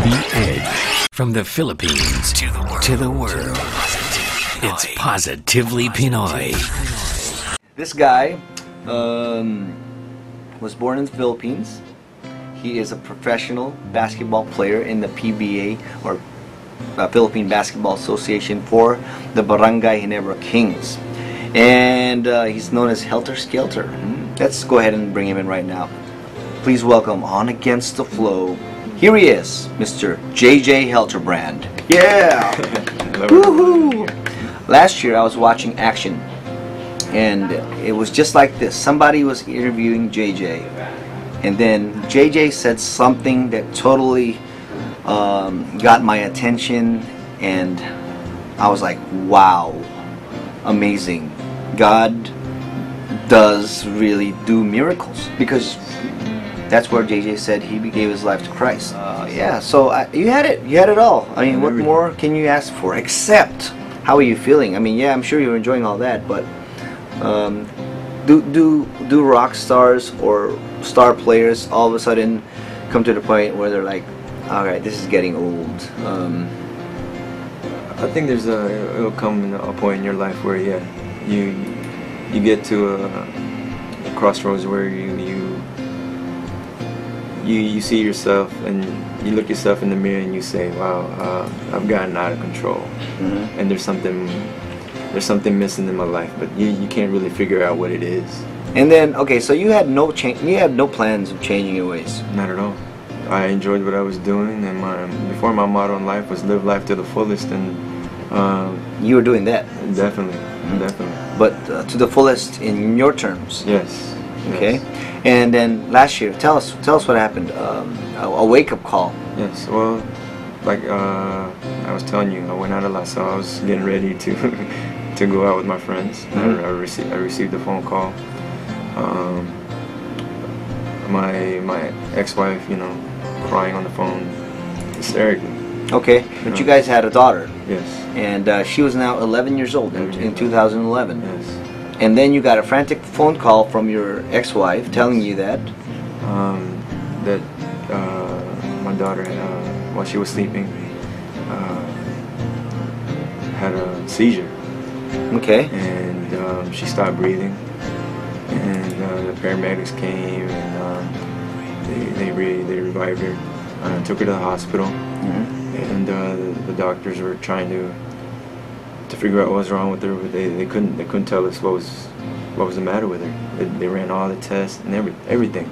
The Edge. From the Philippines to the world. It's Positively Pinoy. This guy was born in the Philippines. He is a professional basketball player in the PBA, or Philippine Basketball Association, for the Barangay Ginebra Kings. And he's known as Helter Skelter. Let's go ahead and bring him in right now. Please welcome, on Against the Flow, here he is, Mr. Jayjay Helterbrand. Yeah! Woohoo! Last year I was watching Action, and it was just like this. Somebody was interviewing JJ, and then JJ said something that totally got my attention, and I was like, wow, amazing. God does really do miracles, because that's where JJ said he gave his life to Christ. Yeah, so you had it all. I mean, what more can you ask for? Except, how are you feeling? I mean, yeah, I'm sure you're enjoying all that, but do rock stars or star players all of a sudden come to the point where they're like, all right, this is getting old? I think it'll come a point in your life where, yeah, you get to a crossroads where you see yourself and you look yourself in the mirror and you say, wow, I've gotten out of control, and there's something missing in my life, but you can't really figure out what it is. And then, okay, so you had no plans of changing your ways? Not at all. I enjoyed what I was doing, and before my motto in life was live life to the fullest, and you were doing that? Definitely, definitely. But to the fullest in your terms? Yes. Okay. Yes. And then last year, tell us what happened. A wake-up call. Yes. Well, like I was telling you, I went out a lot, so I was getting ready to go out with my friends. I received a phone call. My ex-wife, crying on the phone hysterically. Okay, but you guys had a daughter. Yes. And she was now 11 years old in 2011. Yes. And then you got a frantic phone call from your ex-wife telling you that my daughter, while she was sleeping, had a seizure. Okay. And she stopped breathing, and the paramedics came, and they revived her, took her to the hospital, and the doctors were trying to figure out what was wrong with her, but they couldn't tell us what was the matter with her. They ran all the tests and everything.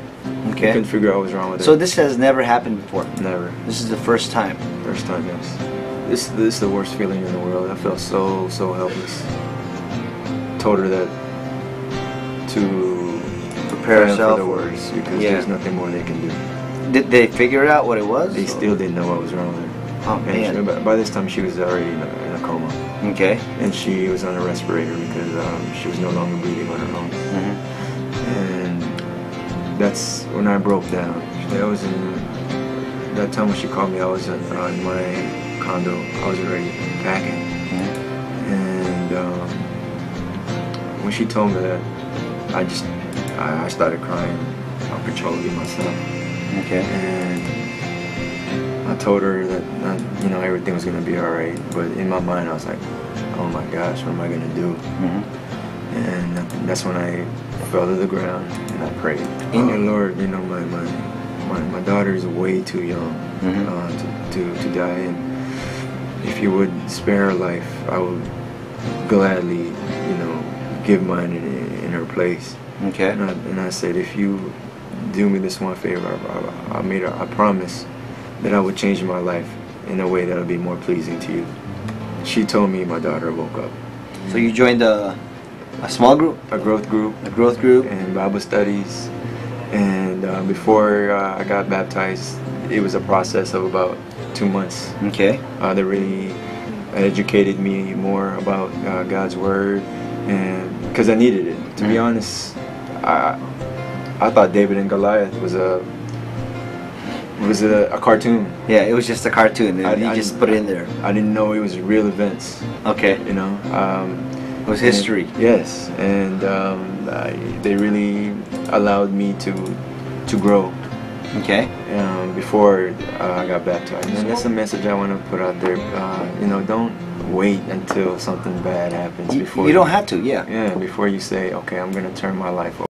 Okay. They couldn't figure out what was wrong with her. So this has never happened before? Never. This is the first time? First time, yes. This is the worst feeling in the world. I felt so helpless. Told her that to prepare herself for the worst, because there's nothing more they can do. Did they figure out what it was? They still didn't know what was wrong with her. Oh, man. By this time she was already in a coma. Okay. And she was on a respirator because she was no longer breathing on her own. And that's when I broke down. That time when she called me, I was in my condo. I was already packing. And when she told me that, I started crying uncontrollably myself. Okay. And I told her that everything was gonna be all right, but in my mind I was like, oh my gosh, what am I gonna do? And that's when I fell to the ground and I prayed. Oh Lord, my daughter is way too young to die, and if you would spare her life, I would gladly, give mine in her place. Okay. And I said, if you do me this one favor, I promise that I would change my life in a way that would be more pleasing to you. She told me my daughter woke up. So you joined a small group? A growth group. A growth group? And Bible studies. And before I got baptized, it was a process of about 2 months. Okay. They really educated me more about God's Word, and because I needed it. To be honest, I thought David and Goliath was a cartoon. Yeah, it was just a cartoon. You just put it in there. I didn't know it was real events. Okay. It was history. Yes, and they really allowed me to grow Okay. Before I got baptized. And that's a message I want to put out there. You know, don't wait until something bad happens before You don't have to, yeah. Yeah, before you say, okay, I'm going to turn my life over.